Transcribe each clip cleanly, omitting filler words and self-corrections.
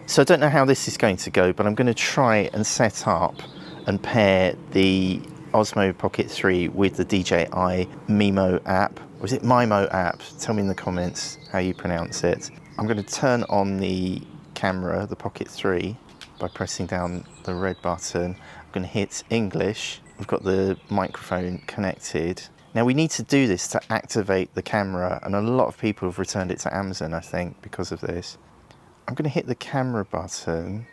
So I don't know how this is going to go, but I'm going to try and set up and pair the Osmo Pocket 3 with the DJI Mimo app. Or is it Mimo app? Tell me in the comments how you pronounce it. I'm going to turn on the camera, the Pocket 3, by pressing down the red button. I'm going to hit English. We've got the microphone connected. Now we need to do this to activate the camera, and a lot of people have returned it to Amazon, I think, because of this. I'm going to hit the camera button,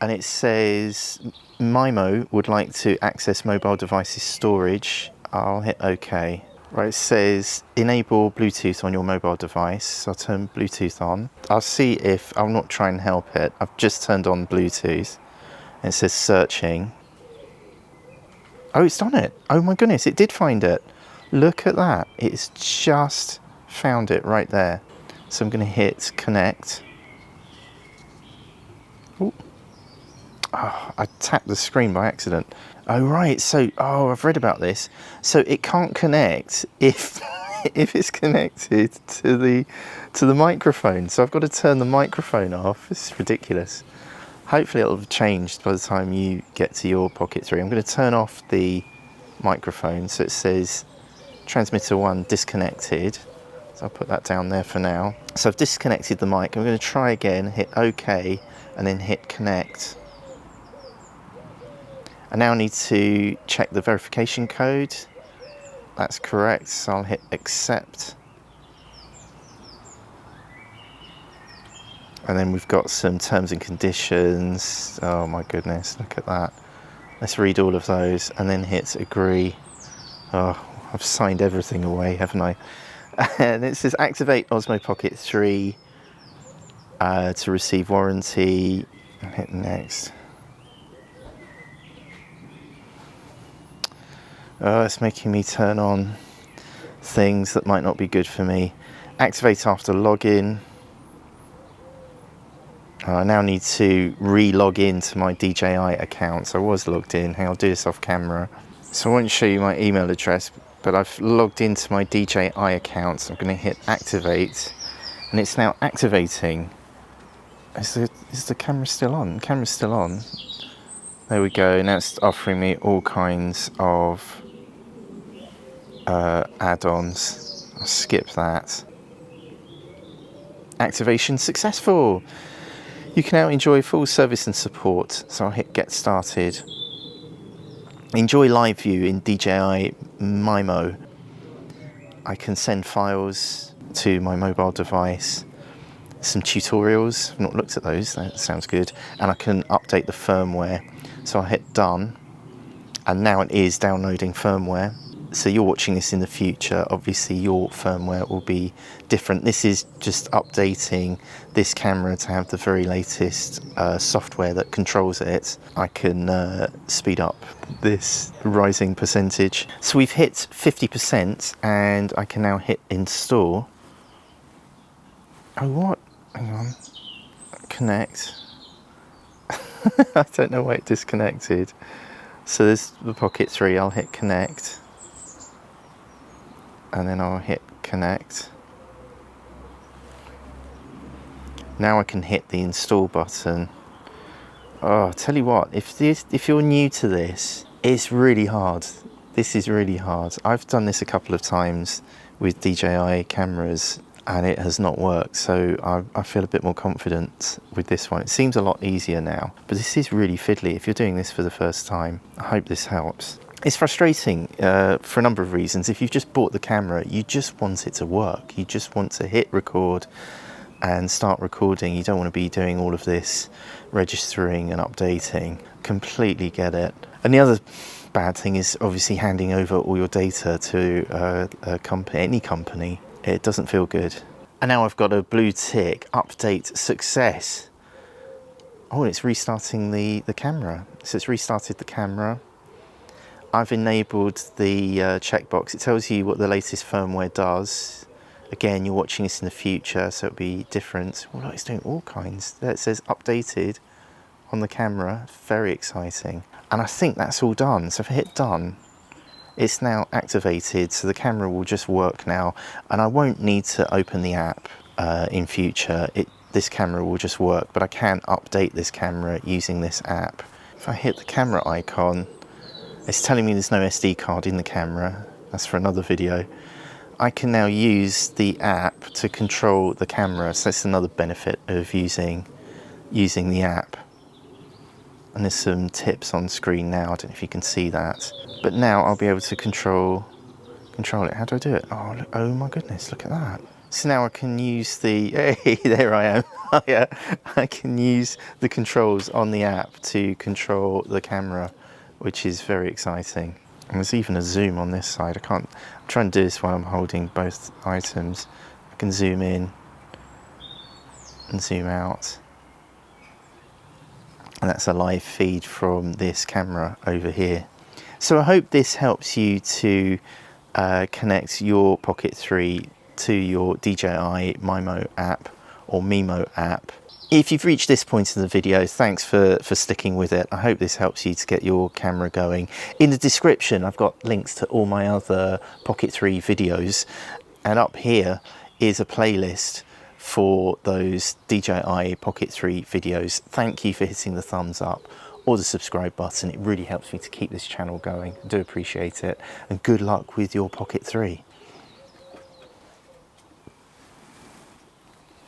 and it says Mimo would like to access mobile devices storage. I'll hit OK. Right, it says enable Bluetooth on your mobile device. So I'll turn Bluetooth on. I'll see if, I'll not try and help it. I've just turned on Bluetooth. And it says searching. Oh, it's done it. Oh my goodness, it did find it. Look at that. It's just found it right there. So I'm going to hit connect. Ooh. Oh, I tapped the screen by accident. Oh right, so I've read about this. So it can't connect if if it's connected to the microphone. So I've got to turn the microphone off. This is ridiculous. Hopefully it'll have changed by the time you get to your Pocket 3. I'm going to turn off the microphone so it says transmitter 1 disconnected. So I'll put that down there for now. So I've disconnected the mic. I'm going to try again, hit OK, and then hit connect. I now need to check the verification code. That's correct, so I'll hit accept. And then we've got some terms and conditions. Oh my goodness, look at that. Let's read all of those and then hit agree. Oh, I've signed everything away, haven't I? And it says activate Osmo Pocket 3 to receive warranty, and hit next. Oh, it's making me turn on things that might not be good for me. Activate after login. I now need to re-log in to my DJI account. So I was logged in. Hang on, I'll do this off camera. So I won't show you my email address, but I've logged into my DJI account. So I'm going to hit activate, and it's now activating. Is the camera still on? The camera's still on. There we go. Now it's offering me all kinds of add-ons. I'll skip that. Activation successful. You can now enjoy full service and support. So I'll hit get started. Enjoy live view in DJI Mimo. I can send files to my mobile device. Some tutorials, I've not looked at those, that sounds good. And I can update the firmware. So I'll hit done. And now it is downloading firmware. So you're watching this in the future, obviously your firmware will be different. This is just updating this camera to have the very latest software that controls it. I can speed up this rising percentage. So we've hit 50% and I can now hit install. Oh, what? Hang on. Connect. I don't know why it disconnected. So there's the Pocket 3, I'll hit connect. And then I'll hit connect. Now I can hit the install button. Oh, I'll tell you what, if you're new to this, it's really hard. This is really hard. I've done this a couple of times with DJI cameras and it has not worked, so I feel a bit more confident with this one. It seems a lot easier now, but this is really fiddly if you're doing this for the first time. I hope this helps. It's frustrating for a number of reasons. If you've just bought the camera, you just want it to work. You just want to hit record and start recording. You don't want to be doing all of this registering and updating. Completely get it. And the other bad thing is obviously handing over all your data to a company, any company. It doesn't feel good. And now I've got a blue tick, update success. Oh, and it's restarting the camera. So it's restarted the camera. I've enabled the checkbox. It tells you what the latest firmware does. Again, you're watching this in the future, so it'll be different. Well, it's doing all kinds. There it says updated on the camera. Very exciting. And I think that's all done. So if I hit done, it's now activated, so the camera will just work now. And I won't need to open the app in future. this camera will just work, but I can update this camera using this app. If I hit the camera icon, it's telling me there's no SD card in the camera. That's for another video. I can now use the app to control the camera, so that's another benefit of using the app. And there's some tips on screen now, I don't know if you can see that. But now I'll be able to control it. How do I do it? Oh my goodness, look at that. So now I can use the, hey, there I am. Yeah, I can use the controls on the app to control the camera, which is very exciting. And there's even a zoom on this side. I'm trying to do this while I'm holding both items. I can zoom in and zoom out. And that's a live feed from this camera over here. So I hope this helps you to connect your Pocket 3 to your DJI Mimo app or Mimo app. If you've reached this point in the video, thanks for sticking with it. I hope this helps you to get your camera going. In the description, I've got links to all my other Pocket 3 videos. And up here is a playlist for those DJI Pocket 3 videos. Thank you for hitting the thumbs up or the subscribe button. It really helps me to keep this channel going. I do appreciate it. And good luck with your Pocket 3.